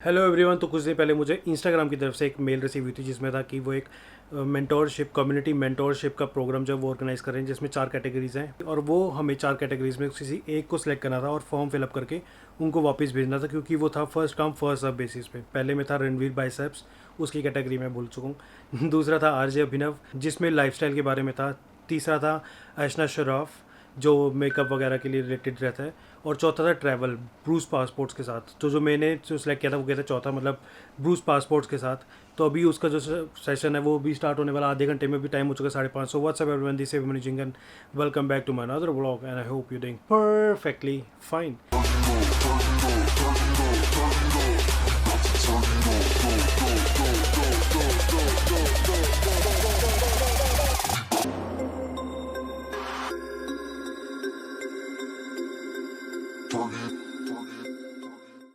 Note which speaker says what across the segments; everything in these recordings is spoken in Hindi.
Speaker 1: Hello everyone. तो कुछ दिन पहले मुझे इंस्टाग्राम की तरफ से एक मेल रिसीव हुई थी जिसमें था कि वो एक मेंटोरशिप कम्युनिटी मेंटोरशिप का प्रोग्राम जो है वो ऑर्गेनाइज कर रहे हैं, जिसमें 4 कैटेगरीज हैं और वो हमें 4 कैटेगरीज में किसी एक को सिलेक्ट करना था और फॉर्म फिलअप करके उनको वापस भेजना था, क्योंकि वो था first come first serve basis पे। पहले में था रणवीर बाइसेप्स, उसकी कैटेगरी में भूल चुका हूँ। दूसरा था आरजे अभिनव जिसमें लाइफस्टाइल के बारे में था। तीसरा था ऐशना शराफ जो मेकअप वगैरह के लिए रिलेटेड रहता है। और चौथा था ट्रैवल ब्रूस पासपोर्ट्स के साथ। तो जो मैंने जो सिलेक्ट किया था वो किया था चौथा, मतलब ब्रूस पासपोर्ट्स के साथ। तो अभी उसका जो सेशन है वो भी स्टार्ट होने वाला, आधे घंटे में भी टाइम हो चुका है 5:30। So what's up everyone, this is Abhimanyu Jhingan. Welcome back to my another vlog and I hope you doing perfectly fine.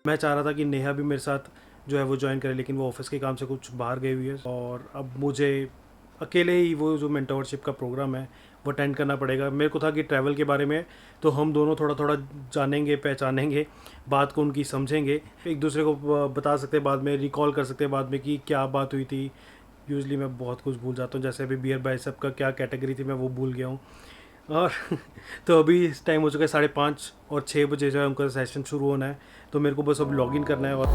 Speaker 1: मैं चाह रहा था कि नेहा भी मेरे साथ जो है वो ज्वाइन करे, लेकिन वो ऑफिस के काम से कुछ बाहर गई हुई है और अब मुझे अकेले ही वो जो मेंटोरशिप का प्रोग्राम है वो अटेंड करना पड़ेगा। मेरे को था कि ट्रैवल के बारे में तो हम दोनों थोड़ा थोड़ा जानेंगे, पहचानेंगे, बात को उनकी समझेंगे, एक दूसरे को बता सकते हैं, बाद में रिकॉल कर सकते हैं बाद में कि क्या बात हुई थी। यूजली मैं बहुत कुछ भूल जाता हूँ, जैसे अभी बियर बाइसेप का क्या कैटेगरी थी मैं वो भूल गया हूँ। और तो अभी इस टाइम हो चुका है 5:30 और 6 बजे जो है उनका सेशन शुरू होना है। तो मेरे को बस अब लॉगिन करना है और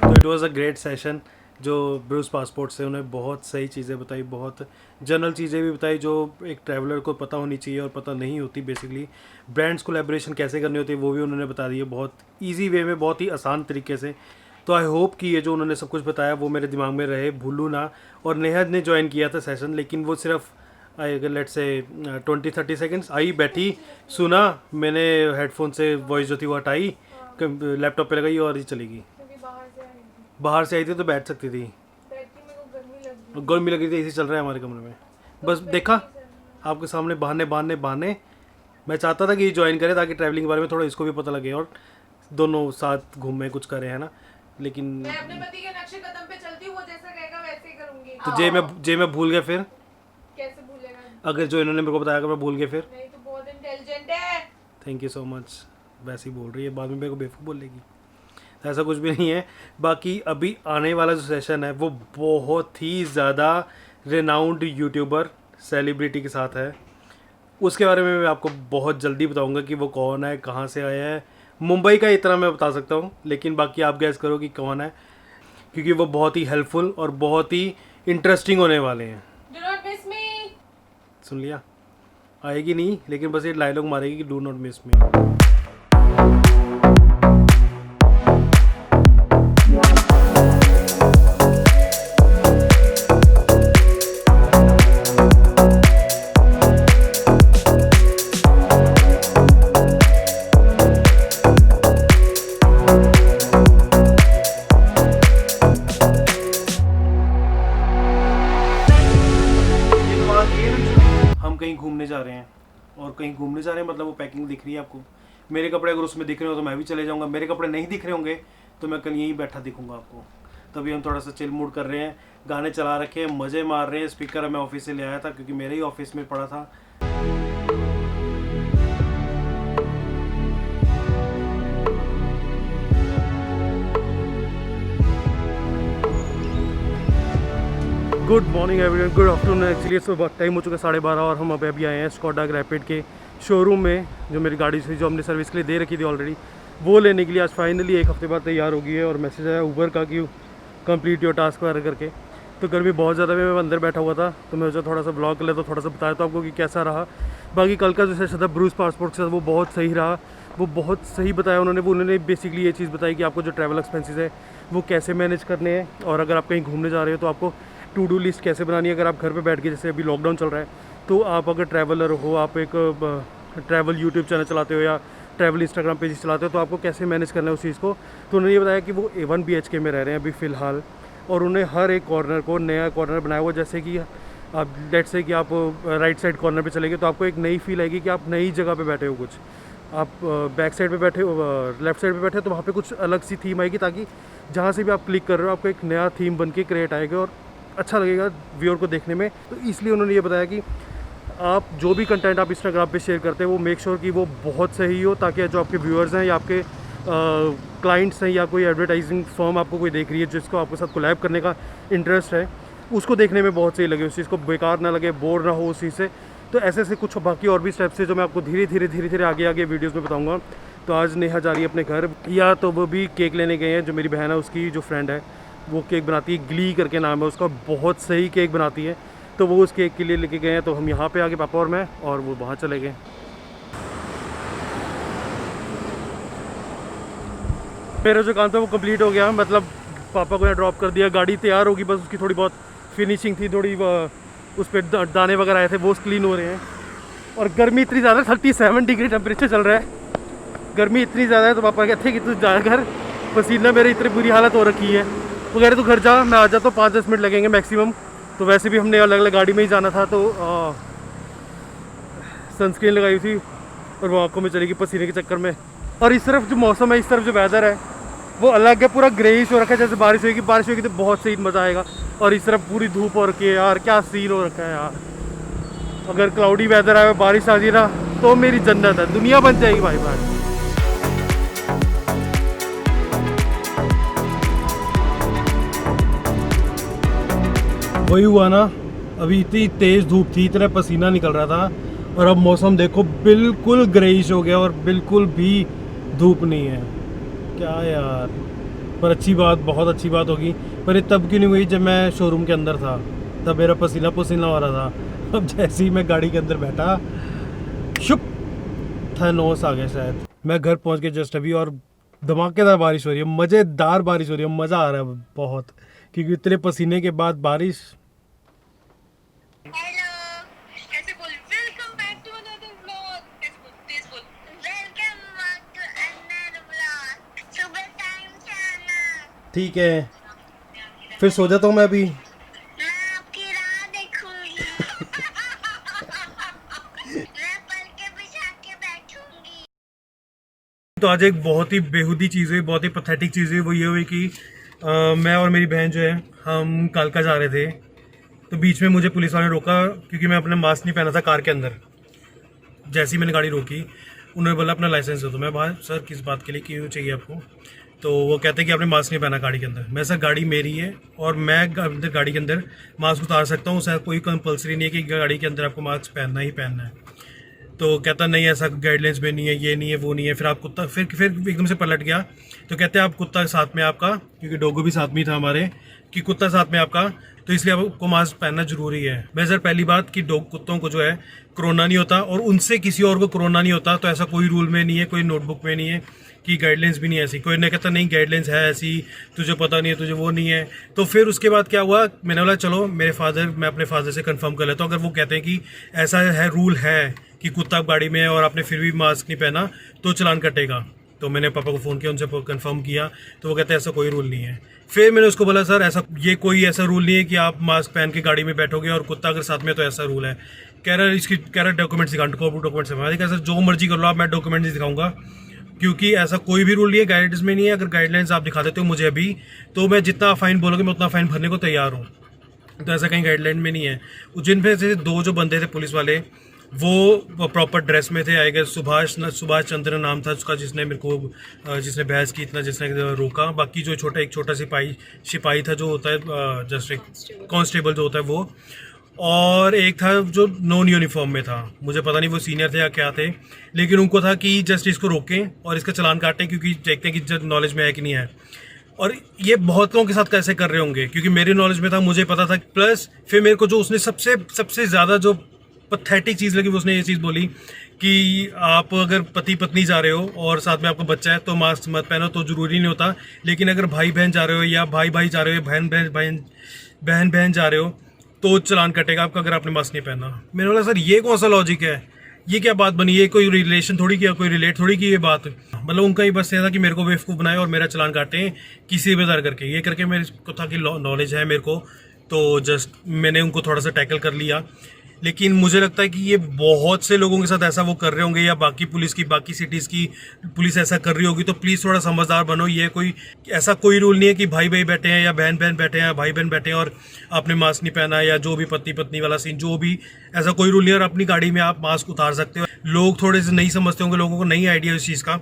Speaker 1: तो it was a great session. जो ब्रूस पासपोर्ट से उन्हें बहुत सही चीज़ें बताई, बहुत जनरल चीज़ें भी बताई जो एक ट्रैवलर को पता होनी चाहिए और पता नहीं होती। बेसिकली ब्रांड्स कोलैबोरेशन कैसे करनी होती है वो भी उन्होंने बता दी है, बहुत ईजी वे में, बहुत ही आसान तरीके से। तो आई होप कि ये जो उन्होंने सब कुछ बताया वो मेरे दिमाग में रहे, भूलूँ ना। और नेहा ने ज्वाइन किया था सेशन, लेकिन वो सिर्फ अगर लेट से 20-30 सेकेंड्स आई, बैठी, सुना, मैंने हेडफोन से वॉइस जो थी वो हटाई, लैपटॉप पे लगाई और ही चली गई। बाहर से आई थी तो बैठ सकती थी, गर्मी लग रही थी, एसी चल रहा है हमारे कमरे में। बस देखा आपके सामने बहाने बहाने बहाने। मैं चाहता था कि ये ज्वाइन करे ताकि ट्रैवलिंग के बारे में थोड़ा इसको भी पता लगे और दोनों साथ घूमें, कुछ करें, है ना। लेकिन
Speaker 2: मैं अपने पति के नक्शे कदम पे चलती हूँ, वो जैसा कहेगा वैसे ही करूंगी।
Speaker 1: तो जे मैं भूल गया फिर
Speaker 2: कैसे भूलेगा?
Speaker 1: अगर जो इन्होंने मेरे को बताया, अगर मैं भूल गया फिर।
Speaker 2: नहीं तो बहुत इंटेलिजेंट है।
Speaker 1: Thank you so much. वैसे ही बोल रही है, बाद में मेरे को बेवकूफ़ बोलेगी। ऐसा कुछ भी नहीं है। बाकी अभी आने वाला जो सेशन है वो बहुत ही ज़्यादा रेनाउंड यूट्यूबर सेलिब्रिटी के साथ है। उसके बारे में मैं आपको बहुत जल्दी बताऊंगा कि वो कौन है, कहाँ से आया है। मुंबई का इतना मैं बता सकता हूँ, लेकिन बाकी आप गैस करो कि कौन है, क्योंकि वो बहुत ही हेल्पफुल और बहुत ही इंटरेस्टिंग होने वाले हैं।
Speaker 2: Do not miss me.
Speaker 1: सुन लिया? आएगी नहीं, लेकिन बस ये डायलॉग मारेगी कि डू नॉट मिस मी। हम कहीं घूमने जा रहे हैं, और कहीं घूमने जा रहे हैं मतलब वो पैकिंग दिख रही है आपको। मेरे कपड़े अगर उसमें दिख रहे हो तो मैं भी चले जाऊंगा, मेरे कपड़े नहीं दिख रहे होंगे तो मैं कल यहीं बैठा दिखूंगा आपको। तभी हम थोड़ा सा चिल मूड कर रहे हैं, गाने चला रखे हैं, मज़े मार रहे हैं। स्पीकर मैं ऑफिस से ले आया था क्योंकि मेरे ही ऑफिस में पड़ा था। Good morning everyone, good afternoon. Actually इस वक्त टाइम हो चुका है 12:30 और हम अभी आए हैं स्कोडा रैपिड के शोरूम में, जो मेरी गाड़ी थी जो हमने सर्विस के लिए दे रखी थी ऑलरेडी, वो लेने के लिए आज फाइनली एक हफ्ते बाद तैयार हो गई है। और मैसेज आया ऊबर का कि कंप्लीट योर टास्क वगैरह करके। तो गर्मी बहुत ज़्यादा है, मैं अंदर बैठा हुआ था तो मैं सोचा थोड़ा सा ब्लॉग कर ले, तो थोड़ा सा बताया तो आपको कि कैसा रहा। बाकी कल का जो सेशन था ब्रूस पासपोर्ट के साथ वो बहुत सही रहा, वो बहुत सही बताया उन्होंने बेसिकली ये चीज़ बताई कि आपको जो ट्रैवल एक्सपेंसेस है वो कैसे मैनेज करने हैं, और अगर आप कहीं घूमने जा रहे हो तो आपको टू डू लिस्ट कैसे बनानी है। अगर आप घर पे बैठ के, जैसे अभी लॉकडाउन चल रहा है, तो आप अगर ट्रैवलर हो, आप एक ट्रैवल यूट्यूब चैनल चलाते हो या ट्रैवल इंस्टाग्राम पेज चलाते हो, तो आपको कैसे मैनेज करना है उस चीज़ को। तो उन्होंने ये बताया कि वो A1 BHK में रह रहे हैं अभी फ़िलहाल, और उन्हें हर एक कॉर्नर को नया कॉर्नर बनाया हुआ। जैसे कि आप लेट्स से कि आप राइट साइड कॉर्नर पे चलेंगे तो आपको एक नई फील आएगी कि आप नई जगह पे बैठे हो। कुछ आप बैक साइड पे बैठे हो, लेफ़्ट साइड पे बैठे हो, तो वहाँ पे कुछ अलग सी थीम आएगी, ताकि जहाँ से भी आप क्लिक कर रहे हो आपको एक नया थीम बन के क्रिएट आएगा और अच्छा लगेगा व्यूअर को देखने में। तो इसलिए उन्होंने ये बताया कि आप जो भी कंटेंट आप इंस्टाग्राम पे शेयर करते हैं वो मेक श्योर कि वो बहुत सही हो, ताकि जो आपके व्यूअर्स हैं या आपके क्लाइंट्स हैं या कोई एडवर्टाइजिंग फर्म आपको कोई देख रही है जिसको आपके साथ कोलैब करने का इंटरेस्ट है, उसको देखने में बहुत सही लगे, उस चीज़ को बेकार ना लगे, बोर ना हो उस चीज़ से। तो ऐसे ऐसे कुछ बाकी और भी स्टेप्स है जो मैं आपको धीरे धीरे आगे वीडियोज़ में बताऊँगा। तो आज नेहा जा रही है अपने घर, या तो वो भी केक लेने गए हैं। जो मेरी बहन है उसकी जो फ्रेंड है वो केक बनाती है, ग्ली करके नाम है उसका, बहुत सही केक बनाती है। तो वो उस केक के लिए लेके गए हैं। तो हम यहाँ पे आके पापा और मैं, और वो वहाँ चले गए। मेरा जो काम था वो कंप्लीट हो गया, मतलब पापा को यहाँ ड्रॉप कर दिया, गाड़ी तैयार होगी, बस उसकी थोड़ी बहुत फिनिशिंग थी, थोड़ी उस पर दाने वगैरह आए थे वो क्लीन हो रहे हैं। और गर्मी इतनी ज़्यादा, 37 डिग्री टेम्परेचर चल रहा है, गर्मी इतनी ज़्यादा है। तो पापा कहते हैं कि तू जा घर, पसीना मेरी इतनी बुरी हालत हो रखी है। वो कह रहे तू घर जा, मैं आ जाता हूँ, 5-10 मिनट लगेंगे मैक्सिमम। तो वैसे भी हमने अलग अलग गाड़ी में ही जाना था, तो सनस्क्रीन लगाई थी और वो आँखों में चलेगी पसीने के चक्कर में। और इस तरफ जो मौसम है, इस तरफ जो वेदर है वो अलग है, पूरा ग्रेइश हो रखा है, जैसे बारिश होगी तो बहुत सही मज़ा आएगा। और इस तरफ पूरी धूप हो रखी है यार, क्या सीन हो रखा है यार। अगर क्लाउडी वेदर आए, बारिश आ जाए ना, तो मेरी जन्नत है, दुनिया बन जाएगी भाई भाई। वही हुआ ना, अभी इतनी तेज़ धूप थी, इतना पसीना निकल रहा था, और अब मौसम देखो बिल्कुल ग्रेइश हो गया और बिल्कुल भी धूप नहीं है। क्या यार, पर अच्छी बात, बहुत अच्छी बात होगी। पर ये तब क्यों नहीं हुई जब मैं शोरूम के अंदर था, तब मेरा पसीना हो रहा था। अब जैसे ही मैं गाड़ी के अंदर बैठा, शुप थनोस आ गया शायद। मैं घर पहुंच के जस्ट अभी, और धमाकेदार बारिश हो रही है, मज़ेदार बारिश हो रही है, मज़ा आ रहा है बहुत, क्योंकि इतने पसीने के बाद बारिश।
Speaker 2: हेलो, कैसे बोल? Welcome back to another vlog. कैसे बोल? तेज बोल। Welcome back to another vlog. सुबह टाइम से आना।
Speaker 1: ठीक है, फिर सो जाता हूँ मैं अभी।
Speaker 2: मैं आपकी राह देखूंगी। मैं पल के बिछा के बैठूंगी।
Speaker 1: तो आज एक बहुत ही बेहूदी चीज़ हुई, बहुत ही पैथेटिक चीज़ हुई। वो ये हुई कि मैं और मेरी बहन जो है, हम कालका जा रहे थे। तो बीच में मुझे पुलिस वाले ने रोका, क्योंकि मैं अपना मास्क नहीं पहना था कार के अंदर। जैसे ही मैंने गाड़ी रोकी, उन्होंने बोला अपना लाइसेंस दो। तो मैं बाहर, सर किस बात के लिए, क्यों चाहिए आपको? तो वो कहते हैं कि आपने मास्क नहीं पहना गाड़ी के अंदर। मैं, सर गाड़ी मेरी है और मैं अंदर गाड़ी के अंदर मास्क उतार सकता हूँ, सर कोई कंपल्सरी नहीं है कि गाड़ी के अंदर आपको मास्क पहनना ही पहनना है। तो कहता नहीं, ऐसा गाइडलाइंस में नहीं है, ये नहीं है, वो नहीं है। फिर आप कुत्ता, फिर एकदम से पलट गया। तो कहते हैं आप कुत्ता साथ में आपका, क्योंकि डॉगो भी साथ में था हमारे, कि कुत्ता साथ में आपका, तो इसलिए आपको मास्क पहनना जरूरी है। मैं, सर पहली बात कि डॉग कुत्तों को जो है कोरोना नहीं होता, और उनसे किसी और को कोरोना नहीं होता। तो ऐसा कोई रूल में नहीं है, कोई नोटबुक में नहीं है, कि गाइडलाइंस भी नहीं है ऐसी। कोई नहीं कहता नहीं गाइडलाइंस है ऐसी, तुझे पता नहीं है, तुझे वो नहीं है। तो फिर उसके बाद क्या हुआ, मैंने बोला चलो मैं अपने फादर से कंफर्म कर लेता हूँ। अगर वो कहते हैं कि ऐसा है, रूल है कि कुत्ता गाड़ी में है और आपने फिर भी मास्क नहीं पहना, तो चालान कटेगा। तो मैंने पापा को फ़ोन किया, उनसे कंफर्म किया, तो वो कहते हैं ऐसा कोई रूल नहीं है। फिर मैंने उसको बोला, सर कोई ऐसा रूल नहीं है कि आप मास्क पहन के गाड़ी में बैठोगे और कुत्ता अगर साथ में, तो ऐसा रूल है। कह रहा डॉक्यूमेंट्स दिखा, डॉक्यूमेंट्स दिखा। सर जो मर्जी कर लो आप, मैं डॉक्यूमेंट नहीं दिखाऊंगा, क्योंकि ऐसा कोई भी रूल नहीं है, गाइडेंस में नहीं है। अगर गाइडलाइंस आप दिखा देते हो मुझे अभी, तो मैं जितना फ़ाइन बोलोगे मैं उतना फ़ाइन भरने को तैयार हूँ। तो ऐसा कहीं गाइडलाइन में नहीं है। जिन पे से दो जो बंदे थे पुलिस वाले, वो प्रॉपर ड्रेस में थे, आए गए। सुभाष चंद्र नाम था उसका, जिसने मेरे को, जिसने बहस की, इतना जिसने रोका। बाकी जो एक छोटा सिपाही था, जो होता है जस्ट एक कांस्टेबल जो होता है वो, और एक था जो नॉन यूनिफॉर्म में था। मुझे पता नहीं वो सीनियर थे या क्या थे, लेकिन उनको था कि जस्ट इसको रोकें और इसका चालान काटें, क्योंकि देखते हैं कि जस्ट नॉलेज में है कि नहीं है। और ये बहुत लोगों के साथ कैसे कर रहे होंगे, क्योंकि मेरे नॉलेज में था, मुझे पता था। प्लस फिर मेरे को जो उसने सबसे ज़्यादा जो पैथेटिक चीज़ लगी, उसने ये चीज़ बोली कि आप अगर पति पत्नी जा रहे हो और साथ में आपका बच्चा है, तो मास्क मत पहनो, तो ज़रूरी नहीं होता। लेकिन अगर भाई बहन जा रहे हो, या भाई जा रहे हो, बहन बहन जा रहे हो, तो चालान कटेगा आपका, अगर आपने मास्क नहीं पहना। मैंने बोला सर ये कौन सा लॉजिक है, ये क्या बात बनी, ये कोई रिलेशन थोड़ी किया, कोई रिलेट थोड़ी की ये बात। मतलब उनका ही बस ये था कि मेरे को बेवकूफ़ बनाए और मेरा चालान काटें किसी बेदार करके। ये करके मेरे को था कि नॉलेज है मेरे को, तो जस्ट मैंने उनको थोड़ा सा टैकल कर लिया। लेकिन मुझे लगता है कि ये बहुत से लोगों के साथ ऐसा वो कर रहे होंगे, या बाकी पुलिस की, बाकी सिटीज़ की पुलिस ऐसा कर रही होगी। तो प्लीज़ थोड़ा समझदार बनो। ये कोई ऐसा कोई रूल नहीं है कि भाई भाई बैठे हैं या बहन बहन बैठे हैं, भाई बहन बैठे हैं और आपने मास्क नहीं पहना, या जो भी पति पत्नी वाला सीन, जो भी, ऐसा कोई रूल नहीं है। और अपनी गाड़ी में आप मास्क उतार सकते हो। लोग थोड़े से नहीं समझते होंगे, लोगों को नहीं आइडिया इस चीज़ का।